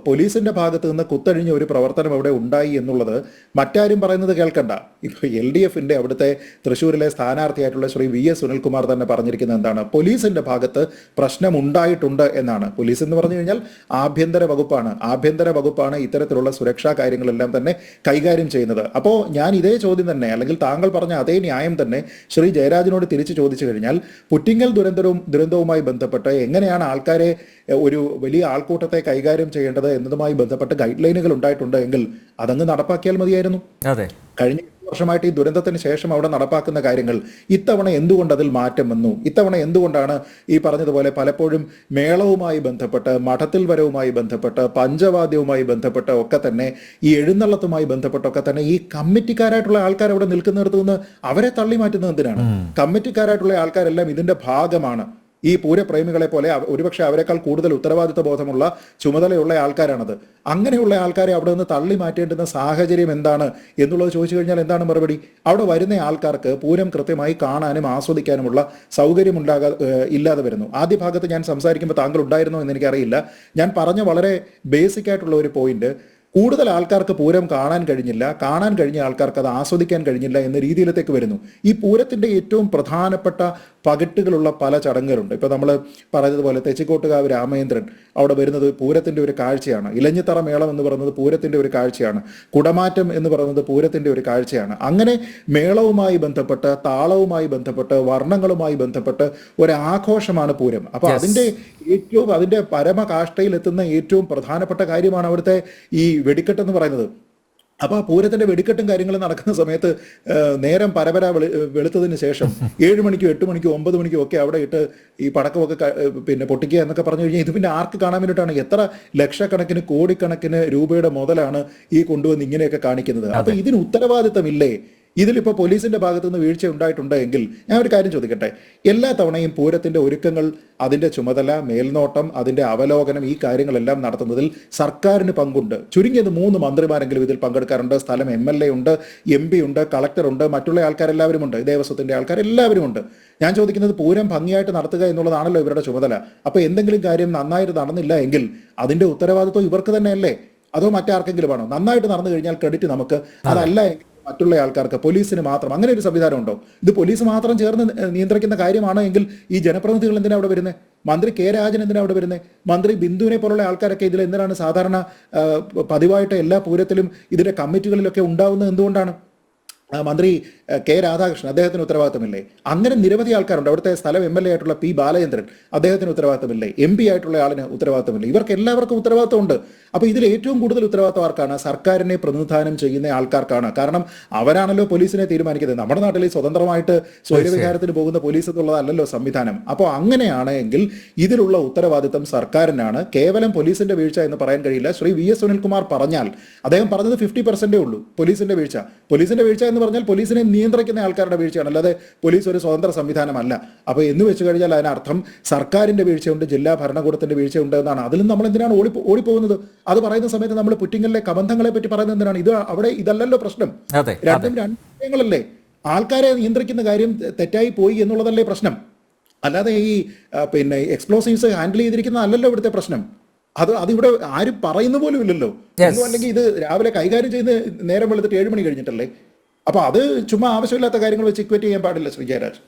പോലീസിന്റെ ഭാഗത്ത് നിന്ന് കുത്തഴിഞ്ഞ ഒരു പ്രവർത്തനം അവിടെ ഉണ്ടായി എന്നുള്ളത് മറ്റാരും പറയുന്നത് കേൾക്കണ്ട. ഇപ്പോൾ LDF അവിടുത്തെ തൃശ്ശൂരിലെ സ്ഥാനാർത്ഥിയായിട്ടുള്ള ശ്രീ VS സുനിൽകുമാർ തന്നെ പറഞ്ഞിരിക്കുന്നത് എന്താണ്? പോലീസിന്റെ ഭാഗത്ത് പ്രശ്നം ഉണ്ടായിട്ടുണ്ട് എന്നാണ്. പോലീസ് എന്ന് പറഞ്ഞു കഴിഞ്ഞാൽ ആഭ്യന്തര വകുപ്പാണ് ഇത്തരത്തിലുള്ള സുരക്ഷാ കാര്യങ്ങളെല്ലാം തന്നെ കൈകാര്യം ചെയ്യുന്നത്. അപ്പോൾ ഞാൻ ഇതേ ചോദ്യം തന്നെ, അല്ലെങ്കിൽ താങ്കൾ പറഞ്ഞ അതേ ന്യായം തന്നെ ശ്രീ ജയരാജനോട് തിരിച്ചു ചോദിച്ചു കഴിഞ്ഞാൽ, പുറ്റിങ്ങൽ ദുരന്തവുമായി ബന്ധപ്പെട്ട് എങ്ങനെയാണ് ആൾക്കാരെ, ഒരു വലിയ ആൾക്കൂട്ടത്തെ കൈകാര്യം ചെയ്യേണ്ടത് എന്നതുമായി ബന്ധപ്പെട്ട് ഗൈഡ് ലൈനുകൾ ഉണ്ടായിട്ടുണ്ട് എങ്കിൽ അതങ്ങ് നടപ്പാക്കിയാൽ മതിയായിരുന്നു. കഴിഞ്ഞ വർഷമായിട്ട് ഈ ദുരന്തത്തിന് ശേഷം അവിടെ നടപ്പാക്കുന്ന കാര്യങ്ങൾ ഇത്തവണ എന്തുകൊണ്ട് അതിൽ മാറ്റം വന്നു? ഇത്തവണ എന്തുകൊണ്ടാണ് ഈ പറഞ്ഞതുപോലെ പലപ്പോഴും മേളവുമായി ബന്ധപ്പെട്ട്, മഠത്തിൽ വരവുമായി ബന്ധപ്പെട്ട്, പഞ്ചവാദ്യവുമായി ബന്ധപ്പെട്ട് ഒക്കെ തന്നെ, ഈ എഴുന്നള്ളത്തുമായി ബന്ധപ്പെട്ടൊക്കെ തന്നെ ഈ കമ്മിറ്റിക്കാരായിട്ടുള്ള ആൾക്കാർ അവിടെ നിൽക്കുന്നിടത്തു നിന്ന് അവരെ തള്ളി മാറ്റുന്നത് എന്തിനാണ്? കമ്മിറ്റിക്കാരായിട്ടുള്ള ആൾക്കാരെല്ലാം ഇതിന്റെ ഭാഗമാണ്. ഈ പൂരപ്രേമികളെ പോലെ ഒരുപക്ഷെ അവരെക്കാൾ കൂടുതൽ ഉത്തരവാദിത്വ ബോധമുള്ള, ചുമതലയുള്ള ആൾക്കാരാണത്. അങ്ങനെയുള്ള ആൾക്കാരെ അവിടെ നിന്ന് തള്ളി മാറ്റേണ്ടുന്ന സാഹചര്യം എന്താണ് എന്നുള്ളത് ചോദിച്ചു കഴിഞ്ഞാൽ എന്താണ് മറുപടി? അവിടെ വരുന്ന ആൾക്കാർക്ക് പൂരം കൃത്യമായി കാണാനും ആസ്വദിക്കാനുമുള്ള സൗകര്യം ഇല്ലാതെ വരുന്നു. ആദ്യ ഭാഗത്ത് ഞാൻ സംസാരിക്കുമ്പോൾ താങ്കൾ ഉണ്ടായിരുന്നോ എന്ന് എനിക്കറിയില്ല. ഞാൻ പറഞ്ഞ വളരെ ബേസിക് ആയിട്ടുള്ള ഒരു പോയിന്റ്, കൂടുതൽ ആൾക്കാർക്ക് പൂരം കാണാൻ കഴിഞ്ഞ ആൾക്കാർക്ക് അത് ആസ്വദിക്കാൻ കഴിഞ്ഞില്ല എന്ന രീതിയിലേക്ക് വരുന്നു. ഈ പൂരത്തിന്റെ ഏറ്റവും പ്രധാനപ്പെട്ട പകിട്ടുകളുള്ള പല ചടങ്ങുകളുണ്ട്. ഇപ്പൊ നമ്മൾ പറഞ്ഞതുപോലെ തെച്ചിക്കോട്ടുകാവ് രാമേന്ദ്രൻ അവിടെ വരുന്നത് പൂരത്തിന്റെ ഒരു കാഴ്ചയാണ്. ഇലഞ്ഞിത്തറ മേളം എന്ന് പറയുന്നത് പൂരത്തിന്റെ ഒരു കാഴ്ചയാണ്. കുടമാറ്റം എന്ന് പറയുന്നത് പൂരത്തിന്റെ ഒരു കാഴ്ചയാണ്. അങ്ങനെ മേളവുമായി ബന്ധപ്പെട്ട്, താളവുമായി ബന്ധപ്പെട്ട്, വർണ്ണങ്ങളുമായി ബന്ധപ്പെട്ട് ഒരാഘോഷമാണ് പൂരം. അപ്പൊ അതിന്റെ പരമകാഷ്ഠയിൽ എത്തുന്ന ഏറ്റവും പ്രധാനപ്പെട്ട കാര്യമാണ് അവിടുത്തെ ഈ വെടിക്കെട്ട് എന്ന് പറയുന്നത്. അപ്പൊ ആ പൂരത്തിന്റെ വെടിക്കെട്ടും കാര്യങ്ങളും നടക്കുന്ന സമയത്ത് നേരം പരപര വെളുത്തതിന് ശേഷം 7 മണിക്കും 8 മണിക്കും 9 മണിക്കും ഒക്കെ അവിടെ ഇട്ട് ഈ പടക്കമൊക്കെ പൊട്ടിക്കുക എന്നൊക്കെ പറഞ്ഞു കഴിഞ്ഞാൽ ഇത് പിന്നെ ആർക്ക് കാണാൻ വേണ്ടിയിട്ടാണ്? എത്ര ലക്ഷക്കണക്കിന് കോടിക്കണക്കിന് രൂപയുടെ മുതലാണ് ഈ കൊണ്ടുവന്ന് ഇങ്ങനെയൊക്കെ കാണിക്കുന്നത്? അപ്പൊ ഇതിന് ഉത്തരവാദിത്തമില്ലേ? ഇതിലിപ്പോ പോലീസിന്റെ ഭാഗത്തു നിന്ന് വീഴ്ച ഉണ്ടായിട്ടുണ്ട് എങ്കിൽ ഞാൻ ഒരു കാര്യം ചോദിക്കട്ടെ. എല്ലാ തവണയും പൂരത്തിന്റെ ഒരുക്കങ്ങൾ, അതിന്റെ ചുമതല, മേൽനോട്ടം, അതിന്റെ അവലോകനം, ഈ കാര്യങ്ങളെല്ലാം നടത്തുന്നതിൽ സർക്കാരിന് പങ്കുണ്ട്. ചുരുങ്ങിയത് 3 മന്ത്രിമാരെങ്കിലും ഇതിൽ പങ്കെടുക്കാറുണ്ട്. സ്ഥലം MLA ഉണ്ട്, MP ഉണ്ട്, കളക്ടർ ഉണ്ട്, മറ്റുള്ള ആൾക്കാരെല്ലാവരും ഉണ്ട്, ദേവസ്വത്തിന്റെ ആൾക്കാർ എല്ലാവരും ഉണ്ട്. ഞാൻ ചോദിക്കുന്നത്, പൂരം ഭംഗിയായിട്ട് നടത്തുക എന്നുള്ളതാണല്ലോ ഇവരുടെ ചുമതല. അപ്പൊ എന്തെങ്കിലും കാര്യം നന്നായിട്ട് നടന്നില്ല എങ്കിൽ അതിന്റെ ഉത്തരവാദിത്വം ഇവർക്ക് തന്നെയല്ലേ? അതോ മറ്റാർക്കെങ്കിലും ആണോ? നന്നായിട്ട് നടന്നു കഴിഞ്ഞാൽ ക്രെഡിറ്റ് നമുക്ക്, അതല്ല മറ്റുള്ള ആൾക്കാർക്ക്, പോലീസിന് മാത്രം, അങ്ങനെ ഒരു സംവിധാനം ഉണ്ടോ? ഇത് പോലീസ് മാത്രം ചേർന്ന് നിയന്ത്രിക്കുന്ന കാര്യമാണ് എങ്കിൽ ഈ ജനപ്രതിനിധികൾ എന്തിനാ അവിടെ വരുന്നത്? മന്ത്രി K രാജൻ എന്തിനാ അവിടെ വരുന്നത്? മന്ത്രി ബിന്ദുവിനെ പോലുള്ള ആൾക്കാരൊക്കെ ഇതിൽ എന്തിനാണ് സാധാരണ പതിവായിട്ട് എല്ലാ പൂരത്തിലും ഇതിന്റെ കമ്മിറ്റികളിലൊക്കെ ഉണ്ടാവുന്നത്? എന്തുകൊണ്ടാണ്? മന്ത്രി K രാധാകൃഷ്ണൻ, അദ്ദേഹത്തിന് ഉത്തരവാദിത്തമില്ലേ? അങ്ങനെ നിരവധി ആൾക്കാരുണ്ട്. അവിടുത്തെ സ്ഥലം MLA ആയിട്ടുള്ള P ബാലചന്ദ്രൻ, അദ്ദേഹത്തിന് ഉത്തരവാദിത്തമില്ലേ? MP ആയിട്ടുള്ള ആളിന് ഉത്തരവാദിത്തമില്ലേ? ഇവർക്ക് എല്ലാവർക്കും ഉത്തരവാദിത്തമുണ്ട്. അപ്പൊ ഇതിൽ ഏറ്റവും കൂടുതൽ ഉത്തരവാദിത്തം ആർക്കാണ്? സർക്കാരിനെ പ്രതിനിധാനം ചെയ്യുന്ന ആൾക്കാർക്കാണ്. കാരണം അവരാണല്ലോ പോലീസിനെ തീരുമാനിക്കുന്നത്. നമ്മുടെ നാട്ടിൽ സ്വതന്ത്രമായിട്ട് സ്വൈരവിഹാരത്തിന് പോകുന്ന പോലീസ് എന്നുള്ളതല്ലല്ലോ സംവിധാനം. അപ്പോൾ അങ്ങനെയാണ് എങ്കിൽ ഇതിലുള്ള ഉത്തരവാദിത്തം സർക്കാരിനാണ്. കേവലം പോലീസിന്റെ വീഴ്ച എന്ന് പറയാൻ കഴിയില്ല. ശ്രീ VS സുനിൽകുമാർ പറഞ്ഞാൽ, അദ്ദേഹം പറഞ്ഞത് 50% ഉള്ളൂ പോലീസിന്റെ വീഴ്ച. പോലീസിന്റെ വീഴ്ച എന്ന് പറഞ്ഞാൽ പോലീസിനെ നിയന്ത്രിക്കുന്ന ആൾക്കാരുടെ വീഴ്ചയാണ്, അല്ലാതെ പോലീസ് ഒരു സ്വതന്ത്ര സംവിധാനമല്ല. അപ്പൊ എന്ന് വെച്ച് കഴിഞ്ഞാൽ അതിനർത്ഥം സർക്കാരിന്റെ വീഴ്ചയുണ്ട്, ജില്ലാ ഭരണകൂടത്തിന്റെ വീഴ്ചയുണ്ട് എന്നാണ്. അതിലും നമ്മൾ എന്തിനാണ് ഓടിപ്പോകുന്നത്? അത് പറയുന്ന സമയത്ത് നമ്മൾ പുറ്റിങ്ങലിലെ കബന്ധങ്ങളെ പറ്റി പറയുന്നത് എന്തിനാണ്? അവിടെ ഇതല്ലല്ലോ പ്രശ്നം. രണ്ടും രണ്ട് വിഷയങ്ങളല്ലേ? ആൾക്കാരെ നിയന്ത്രിക്കുന്ന കാര്യം തെറ്റായി പോയി എന്നുള്ളതല്ലേ പ്രശ്നം? അല്ലാതെ ഈ എക്സ്പ്ലോസീവ്സ് ഹാൻഡിൽ ചെയ്തിരിക്കുന്ന അല്ലല്ലോ ഇവിടുത്തെ പ്രശ്നം. അതിവിടെ ആരും പറയുന്ന പോലും ഇല്ലല്ലോ. അല്ലെങ്കിൽ ഇത് രാവിലെ കൈകാര്യം ചെയ്ത് നേരം വെളുത്തിട്ട് 7 മണി കഴിഞ്ഞിട്ടല്ലേ? അപ്പൊ അത് ചുമ്മാ ആവശ്യമില്ലാത്ത കാര്യങ്ങൾ വെച്ച് ഇക്വേറ്റ് ചെയ്യാൻ പാടില്ല ശ്രീ ജയരാജ്.